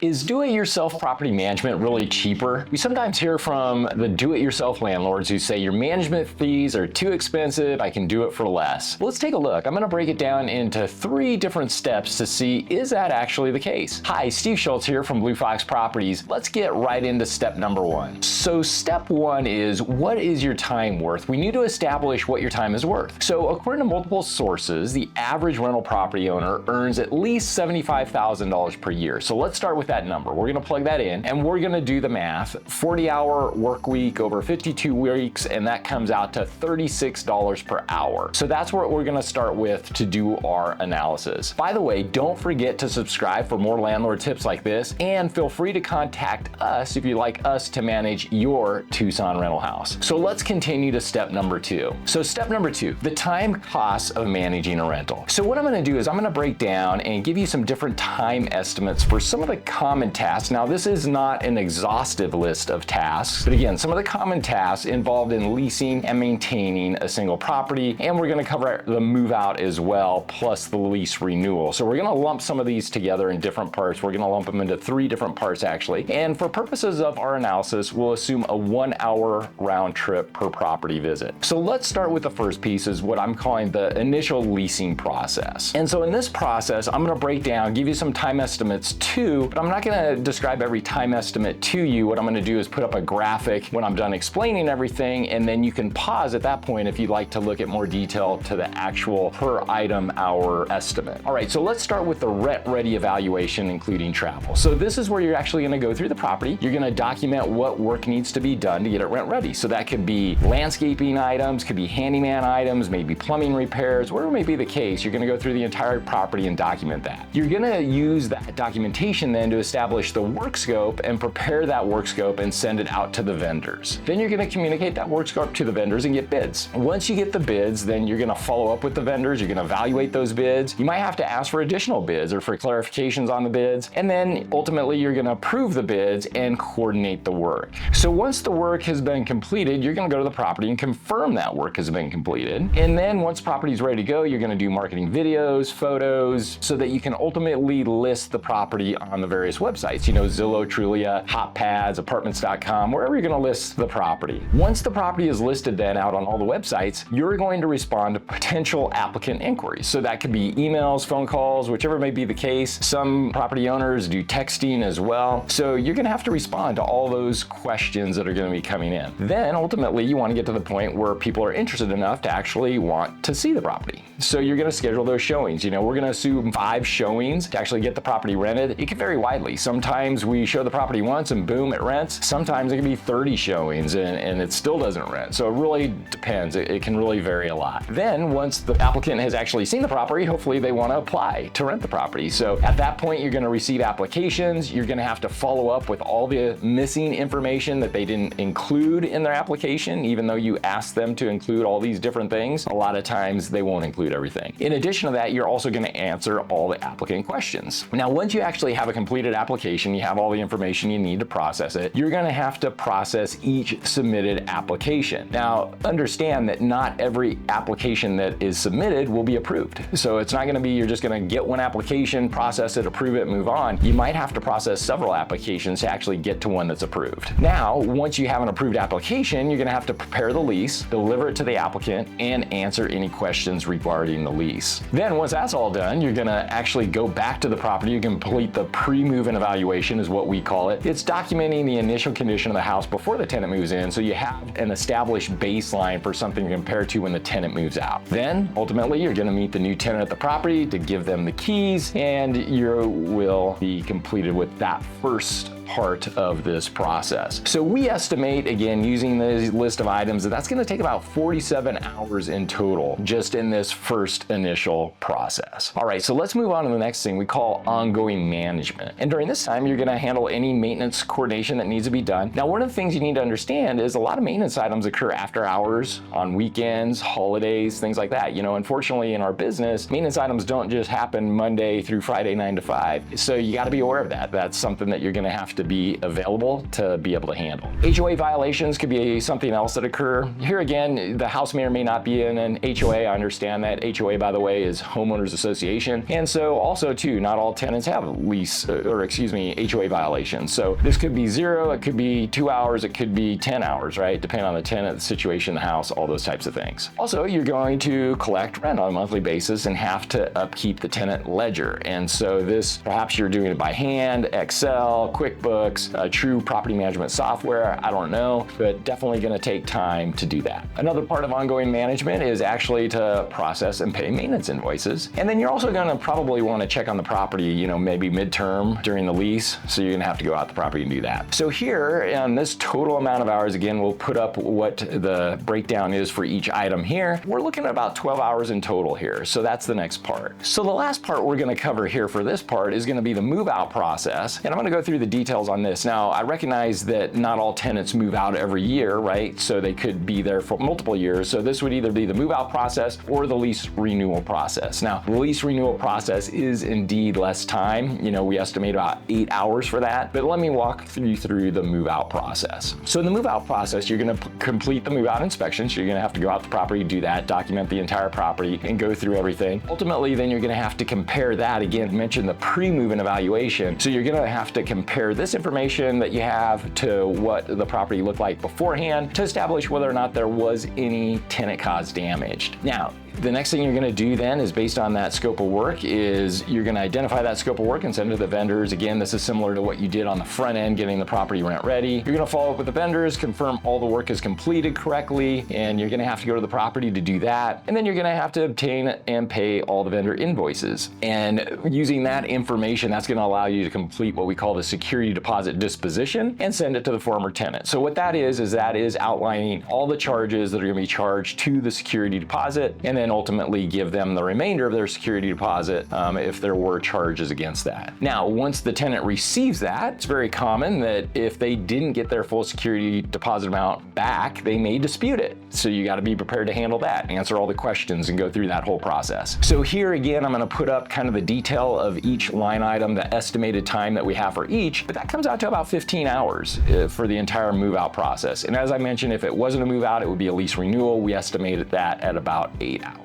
Is do-it-yourself property management really cheaper? We sometimes hear from the do-it-yourself landlords who say your management fees are too expensive, I can do it for less. Well, let's take a look. I'm gonna break it down into 3 different steps to see, is that actually the case? Hi, Steve Schultz here from Blue Fox Properties. Let's get right into step number 1. So step 1 is, what is your time worth? We need to establish what your time is worth. So according to multiple sources, the average rental property owner earns at least $75,000 per year. So let's start with that number. We're gonna plug that in and we're gonna do the math. 40-hour work week over 52 weeks, and that comes out to $36 per hour. So that's what we're gonna start with to do our analysis. By the way, don't forget to subscribe for more landlord tips like this, and feel free to contact us if you'd like us to manage your Tucson rental house. So let's continue to step number 2. So step number 2, the time costs of managing a rental. So what I'm gonna do is I'm gonna break down and give you some different time estimates for some of the common tasks. Now, this is not an exhaustive list of tasks, but again, some of the common tasks involved in leasing and maintaining a single property, and we're gonna cover the move out as well, plus the lease renewal. So we're gonna lump some of these together in different parts. We're gonna lump them into 3 different parts actually. And for purposes of our analysis, we'll assume a 1-hour round trip per property visit. So let's start with the first piece, is what I'm calling the initial leasing process. And so in this process, I'm gonna break down, give you some time estimates too, but I'm not gonna describe every time estimate to you. What I'm gonna do is put up a graphic when I'm done explaining everything, and then you can pause at that point if you'd like to look at more detail to the actual per item hour estimate. All right, so let's start with the rent-ready evaluation, including travel. So this is where you're actually gonna go through the property. You're gonna document what work needs to be done to get it rent-ready. So that could be landscaping items, could be handyman items, maybe plumbing repairs, whatever may be the case. You're gonna go through the entire property and document that. You're gonna use that documentation then to establish the work scope and prepare that work scope and send it out to the vendors. Then you're gonna communicate that work scope to the vendors and get bids. Once you get the bids, then you're gonna follow up with the vendors. You're gonna evaluate those bids. You might have to ask for additional bids or for clarifications on the bids. And then ultimately you're gonna approve the bids and coordinate the work. So once the work has been completed, you're gonna go to the property and confirm that work has been completed. And then once the property is ready to go, you're gonna do marketing videos, photos, so that you can ultimately list the property on the various websites. You know, Zillow, Trulia, HotPads, Apartments.com, wherever you're gonna list the property. Once the property is listed then out on all the websites, you're going to respond to potential applicant inquiries. So that could be emails, phone calls, whichever may be the case. Some property owners do texting as well. So you're gonna have to respond to all those questions that are gonna be coming in. Then ultimately you wanna get to the point where people are interested enough to actually want to see the property. So you're gonna schedule those showings. You know, we're gonna assume 5 showings to actually get the property rented. It can vary widely. Sometimes we show the property once and boom, it rents. Sometimes it can be 30 showings and it still doesn't rent. So it really depends. It can really vary a lot. Then once the applicant has actually seen the property, hopefully they want to apply to rent the property. So at that point, you're going to receive applications. You're going to have to follow up with all the missing information that they didn't include in their application, even though you asked them to include all these different things. A lot of times they won't include everything. In addition to that, you're also going to answer all the applicant questions. Now, once you actually have a completed application, you have all the information you need to process it, you're gonna have to process each submitted application. Now, understand that not every application that is submitted will be approved. So it's not gonna be you're just gonna get one application, process it, approve it, move on. You might have to process several applications to actually get to one that's approved. Now, once you have an approved application, you're gonna have to prepare the lease, deliver it to the applicant, and answer any questions regarding the lease. Then once that's all done, you're gonna actually go back to the property. You complete the pre-move-in evaluation is what we call it. It's documenting the initial condition of the house before the tenant moves in, so you have an established baseline for something to compare to when the tenant moves out. Then ultimately you're gonna meet the new tenant at the property to give them the keys, and you will be completed with that first part of this process. So we estimate, again, using the list of items, that's gonna take about 47 hours in total, just in this first initial process. All right, so let's move on to the next thing we call ongoing management. And during this time, you're gonna handle any maintenance coordination that needs to be done. Now, one of the things you need to understand is a lot of maintenance items occur after hours, on weekends, holidays, things like that. You know, unfortunately in our business, maintenance items don't just happen Monday through Friday, 9 to 5. So you gotta be aware of that. That's something that you're gonna have to be available to be able to handle. HOA violations could be something else that occur. Here again, the house may or may not be in an HOA. I understand that. HOA, by the way, is homeowners association. And so also too, not all tenants have HOA violations. So this could be 0, it could be 2 hours, it could be 10 hours, right? Depending on the tenant, the situation, the house, all those types of things. Also, you're going to collect rent on a monthly basis and have to upkeep the tenant ledger. And so this, perhaps you're doing it by hand, Excel, QuickBooks, true property management software, I don't know, but definitely going to take time to do that. Another part of ongoing management is actually to process and pay maintenance invoices. And then you're also going to probably want to check on the property, maybe midterm during the lease. So you're going to have to go out the property and do that. So here on this total amount of hours, again, we'll put up what the breakdown is for each item here. We're looking at about 12 hours in total here. So that's the next part. So the last part we're going to cover here for this part is going to be the move out process. And I'm going to go through the details on this. Now, I recognize that not all tenants move out every year, right? So they could be there for multiple years. So this would either be the move out process or the lease renewal process. Now, the lease renewal process is indeed less time. We estimate about 8 hours for that. But let me walk you through the move out process. So in the move out process, you're going to complete the move out inspection. So you're going to have to go out the property, do that, document the entire property, and go through everything. Ultimately, then you're going to have to compare that. Again, mention the pre-move-in evaluation. So you're going to have to compare this information that you have to what the property looked like beforehand to establish whether or not there was any tenant-caused damage. Now, the next thing you're going to do then is, based on that scope of work, is you're going to identify that scope of work and send it to the vendors. Again, this is similar to what you did on the front end, getting the property rent ready. You're going to follow up with the vendors, confirm all the work is completed correctly, and you're going to have to go to the property to do that. And then you're going to have to obtain and pay all the vendor invoices. And using that information, that's going to allow you to complete what we call the security deposit disposition and send it to the former tenant. So what that is that is outlining all the charges that are going to be charged to the security deposit, and then ultimately give them the remainder of their security deposit if there were charges against that. Now, once the tenant receives that, it's very common that if they didn't get their full security deposit amount back, they may dispute it. So you got to be prepared to handle that, answer all the questions, and go through that whole process. So here again, I'm going to put up kind of the detail of each line item, the estimated time that we have for each, but that comes out to about 15 hours for the entire move out process. And as I mentioned, if it wasn't a move out, it would be a lease renewal. We estimated that at about 8 hours.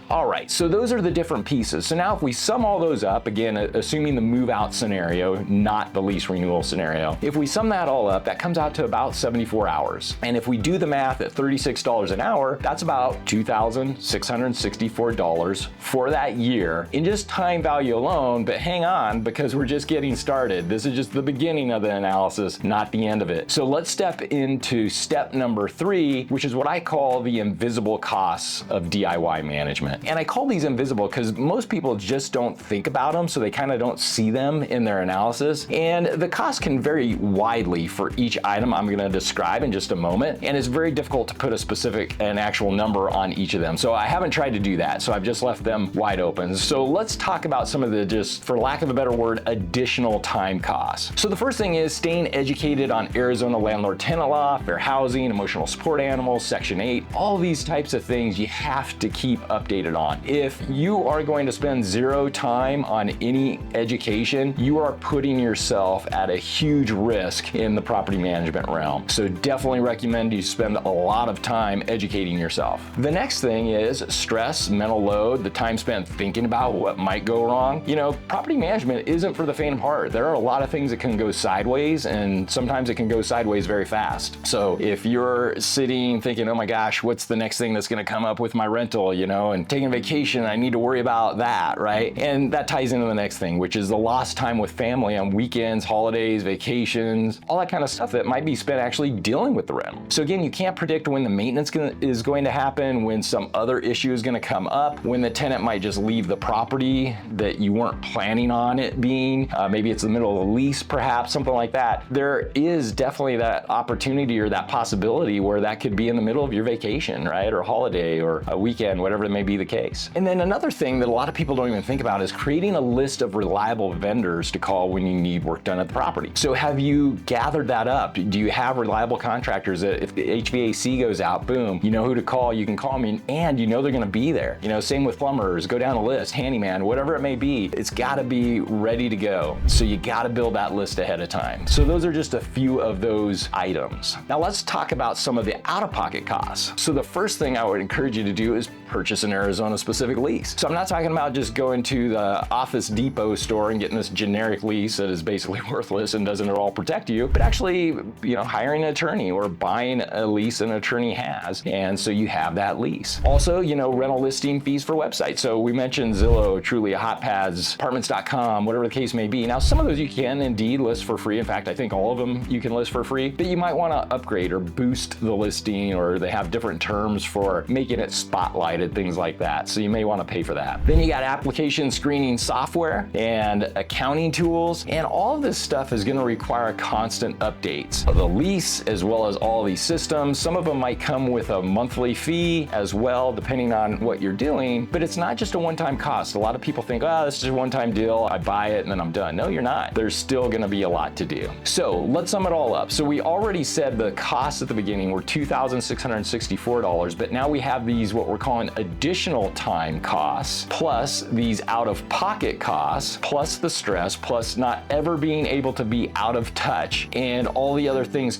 All right, so those are the different pieces. So now if we sum all those up, again, assuming the move out scenario, not the lease renewal scenario, if we sum that all up, that comes out to about 74 hours. And if we do the math at $36 an hour, that's about $2,664 for that year in just time value alone. But hang on, because we're just getting started. This is just the beginning of the analysis, not the end of it. So let's step into step number 3, which is what I call the invisible costs of DIY management. And I call these invisible because most people just don't think about them, so they kind of don't see them in their analysis. And the cost can vary widely for each item I'm going to describe in just a moment. And it's very difficult to put an actual number on each of them. So I haven't tried to do that. So I've just left them wide open. So let's talk about some of the, just for lack of a better word, additional time costs. So the first thing is staying educated on Arizona landlord tenant law, fair housing, emotional support animals, Section 8, all these types of things you have to keep updated on. If you are going to spend 0 time on any education, you are putting yourself at a huge risk in the property management realm. So definitely recommend you spend a lot of time educating yourself. The next thing is stress, mental load, the time spent thinking about what might go wrong. Property management isn't for the faint of heart. There are a lot of things that can go sideways, and sometimes it can go sideways very fast. So if you're sitting thinking, oh my gosh, what's the next thing that's going to come up with my rental, and taking vacation, I need to worry about that, right? And that ties into the next thing, which is the lost time with family on weekends, holidays, vacations, all that kind of stuff that might be spent actually dealing with the rental. So again, you can't predict when the maintenance is going to happen, when some other issue is going to come up, when the tenant might just leave the property that you weren't planning on it being. Maybe it's the middle of the lease, perhaps, something like that. There is definitely that opportunity or that possibility where that could be in the middle of your vacation vacation, right? Or a holiday or a weekend, whatever it may be the case. And then another thing that a lot of people don't even think about is creating a list of reliable vendors to call when you need work done at the property. So have you gathered that up? Do you have reliable contractors that if the HVAC goes out, boom, you know who to call, you can call me, and you know they're gonna be there. You know, same with plumbers, go down a list, handyman, whatever it may be, it's gotta be ready to go. So you gotta build that list ahead of time. So those are just a few of those items. Now let's talk about some of the out-of-pocket costs. So the first thing I would encourage you to do is purchase an Arizona specific lease. So I'm not talking about just going to the Office Depot store and getting this generic lease that is basically worthless and doesn't at all protect you, but actually, you know, hiring an attorney or buying a lease an attorney has, and so you have that lease. Also, you know, rental listing fees for websites. So we mentioned Zillow, Trulia, HotPads, Apartments.com, whatever the case may be. Now, some of those you can indeed list for free. In fact, I think all of them you can list for free, but you might want to upgrade or boost the listing, or they have different terms for making it spotlighted, things like that. So you may want to pay for that. Then you got application screening software and accounting tools, and all of this stuff is going to require constant updates. The lease, as well as all these systems, some of them might come with a monthly fee as well, depending on what you're doing, but it's not just a one-time cost. A lot of people think, oh, this is a one-time deal, I buy it and then I'm done. No, you're not. There's still going to be a lot to do. So let's sum it all up. So we already said the costs at the beginning were $2,664, but now we have these, what we're calling additional time costs, plus these out-of-pocket costs, plus the stress, plus not ever being able to be out of touch, and all the other things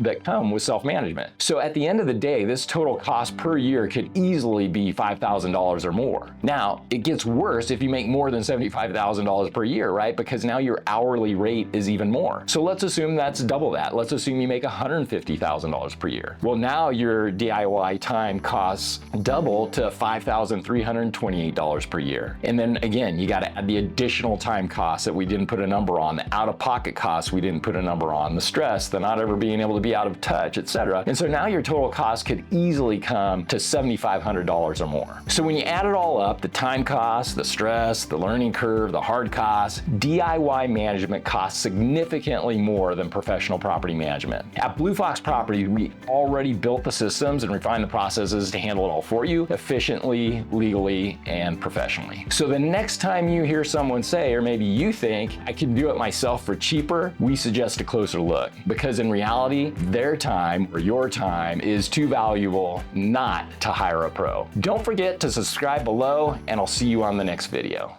that come with self-management. So at the end of the day, this total cost per year could easily be $5,000 or more. Now, it gets worse if you make more than $75,000 per year, right? Because now your hourly rate is even more. So let's assume that's double that. Let's assume you make $150,000 per year. Well, now your DIY time costs double to $5,328 per year. And then again, you got to add the additional time costs that we didn't put a number on, the out-of-pocket costs we didn't put a number on, the stress, the not ever being able to be out of touch, etc. And so now your total cost could easily come to $7,500 or more. So when you add it all up, the time costs, the stress, the learning curve, the hard costs, DIY management costs significantly more than professional property management. At Blue Fox Properties, we already built the systems and refined the processes to handle it all for you efficiently, legally, and professionally. So the next time you hear someone say, or maybe you think, I can do it myself for cheaper, we suggest a closer look, because in reality, their time or your time is too valuable not to hire a pro. Don't forget to subscribe below, and I'll see you on the next video.